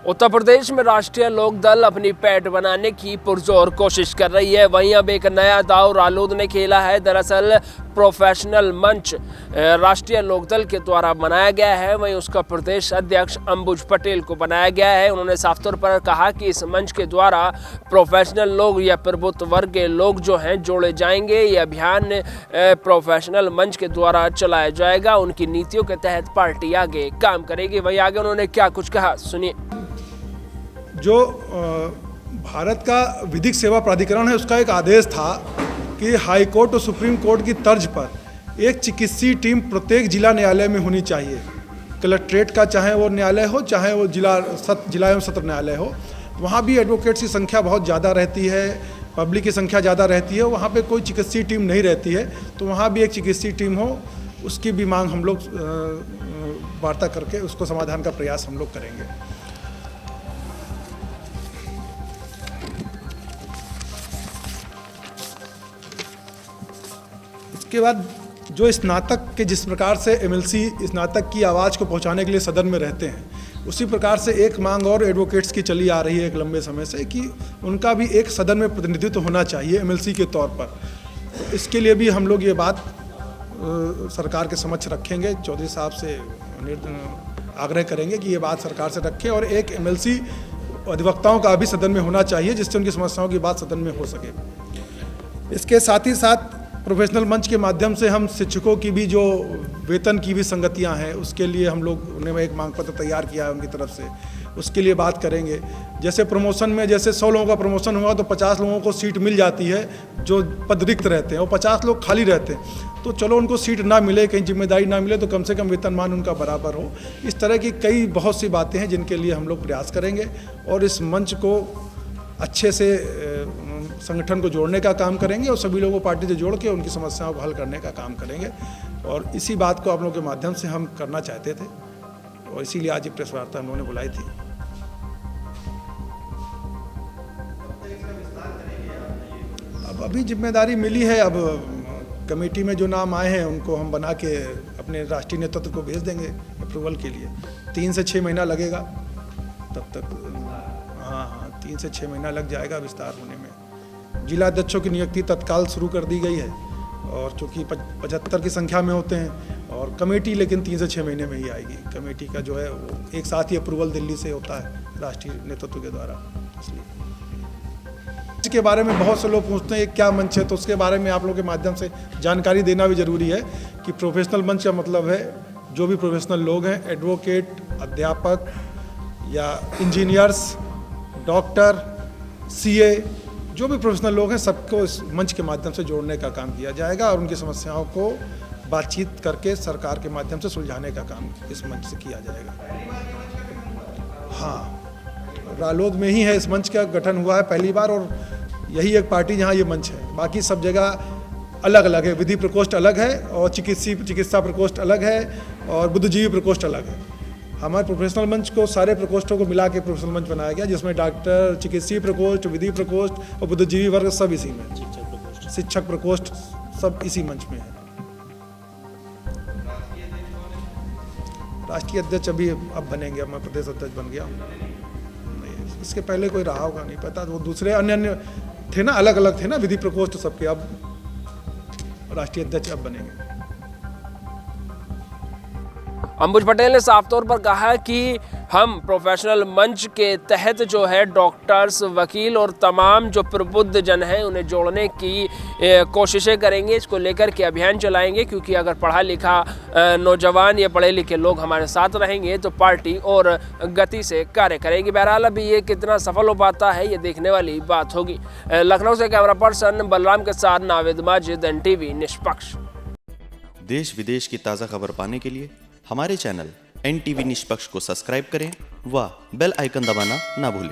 उत्तर प्रदेश में राष्ट्रीय लोक दल अपनी पैठ बनाने की पुरजोर कोशिश कर रही है। वहीं अब एक नया दांव रालोद ने खेला है। दरअसल प्रोफेशनल मंच राष्ट्रीय लोक दल के द्वारा बनाया गया है, वहीं उसका प्रदेश अध्यक्ष अंबुज पटेल को बनाया गया है। उन्होंने साफ तौर पर कहा कि इस मंच के द्वारा प्रोफेशनल लोग या प्रभुत्व वर्ग के लोग जो हैं जोड़े जाएंगे। ये अभियान प्रोफेशनल मंच के द्वारा चलाया जाएगा। उनकी नीतियों के तहत पार्टी आगे काम करेगी। वहीं आगे उन्होंने क्या कुछ कहा, सुनिए। जो भारत का विधिक सेवा प्राधिकरण है, उसका एक आदेश था कि हाई कोर्ट और सुप्रीम कोर्ट की तर्ज पर एक चिकित्सीय टीम प्रत्येक जिला न्यायालय में होनी चाहिए। कलेक्ट्रेट का चाहे वो न्यायालय हो, चाहे वो जिला एवं सत्र न्यायालय हो, वहाँ भी एडवोकेट्स की संख्या बहुत ज़्यादा रहती है, पब्लिक की संख्या ज़्यादा रहती है। वहाँ पे कोई चिकित्सीय टीम नहीं रहती है, तो वहाँ भी एक चिकित्सीय टीम हो, उसकी भी मांग हम लोग वार्ता करके उसको समाधान का प्रयास हम लोग करेंगे। इसके बाद जो स्नातक के जिस प्रकार से एमएलसी स्नातक की आवाज़ को पहुंचाने के लिए सदन में रहते हैं, उसी प्रकार से एक मांग और एडवोकेट्स की चली आ रही है एक लंबे समय से कि उनका भी एक सदन में प्रतिनिधित्व होना चाहिए एमएलसी के तौर पर। तो इसके लिए भी हम लोग ये बात सरकार के समक्ष रखेंगे। चौधरी साहब से आग्रह करेंगे कि ये बात सरकार से रखें और एक एमएलसी अधिवक्ताओं का भी सदन में होना चाहिए, जिससे उनकी समस्याओं की बात सदन में हो सके। इसके साथ ही साथ प्रोफेशनल मंच के माध्यम से हम शिक्षकों की भी जो वेतन की भी संगतियां हैं, उसके लिए हम लोग ने एक मांग पत्र तैयार किया है उनकी तरफ से, उसके लिए बात करेंगे। जैसे प्रमोशन में जैसे 100 लोगों का प्रमोशन हुआ तो 50 लोगों को सीट मिल जाती है जो पद रिक्त रहते हैं, और 50 लोग खाली रहते हैं, तो चलो उनको सीट ना मिले, कहीं जिम्मेदारी ना मिले, तो कम से कम वेतनमान उनका बराबर हो। इस तरह की कई बहुत सी बातें हैं जिनके लिए हम लोग प्रयास करेंगे और इस मंच को अच्छे से संगठन को जोड़ने का काम करेंगे और सभी लोगों को पार्टी से जोड़ के उनकी समस्याओं को हल करने का काम करेंगे। और इसी बात को आप लोगों के माध्यम से हम करना चाहते थे और इसीलिए आज ये प्रेस वार्ता हम लोगों ने बुलाई थी। अब अभी जिम्मेदारी मिली है, अब कमेटी में जो नाम आए हैं उनको हम बना के अपने राष्ट्रीय नेतृत्व को भेज देंगे अप्रूवल के लिए। 3 से 6 महीना लगेगा तब तक। हाँ, 3 से 6 महीना लग जाएगा विस्तार होने में। जिला अध्यक्षों की नियुक्ति तत्काल शुरू कर दी गई है और चूँकि 75 की संख्या में होते हैं, और कमेटी लेकिन 3 से 6 महीने में ही आएगी। कमेटी का जो है वो एक साथ ही अप्रूवल दिल्ली से होता है राष्ट्रीय नेतृत्व के द्वारा। इसलिए इसके बारे में बहुत से लोग पूछते हैं ये क्या मंच है, तो उसके बारे में आप लोगों के माध्यम से जानकारी देना भी जरूरी है कि प्रोफेशनल मंच का मतलब है जो भी प्रोफेशनल लोग हैं, एडवोकेट, अध्यापक या इंजीनियर्स, डॉक्टर, सीए, जो भी प्रोफेशनल लोग हैं, सबको इस मंच के माध्यम से जोड़ने का काम किया जाएगा और उनकी समस्याओं को बातचीत करके सरकार के माध्यम से सुलझाने का काम इस मंच से किया जाएगा। हाँ, रालोद में ही है इस मंच का गठन हुआ है पहली बार, और यही एक पार्टी जहाँ ये मंच है। बाकी सब जगह अलग अलग है, विधि प्रकोष्ठ अलग है और चिकित्सा प्रकोष्ठ अलग है और बुद्धिजीवी प्रकोष्ठ अलग है। हमारे प्रोफेशनल मंच को सारे प्रकोष्ठों को मिला के प्रोफेशनल मंच बनाया गया, जिसमें डॉक्टर, चिकित्सीय प्रकोष्ठ, विधि प्रकोष्ठ और बुद्धिजीवी वर्ग सब इसी में, शिक्षक प्रकोष्ठ सब इसी मंच में है। राष्ट्रीय अध्यक्ष अभी अब बनेंगे, अब मैं प्रदेश अध्यक्ष बन गया हूँ। इसके पहले कोई रहा होगा नहीं पता, वो दूसरे अन्य थे ना, अलग अलग थे ना विधि प्रकोष्ठ सबके। अब राष्ट्रीय अध्यक्ष अब बनेंगे। अंबुज पटेल ने साफ तौर पर कहा कि हम प्रोफेशनल मंच के तहत जो है डॉक्टर्स, वकील और तमाम जो प्रबुद्ध जन हैं उन्हें जोड़ने की कोशिशें करेंगे। इसको लेकर के अभियान चलाएंगे, क्योंकि अगर पढ़ा लिखा नौजवान या पढ़े लिखे लोग हमारे साथ रहेंगे तो पार्टी और गति से कार्य करेगी। बहरहाल अभी ये कितना सफल हो पाता है ये देखने वाली बात होगी। लखनऊ से कैमरा पर्सन बलराम के साथ नावेद माजिद, NTV निष्पक्ष। देश विदेश की ताज़ा खबर पाने के लिए हमारे चैनल NTV निष्पक्ष को सब्सक्राइब करें व बेल आइकन दबाना ना भूलें।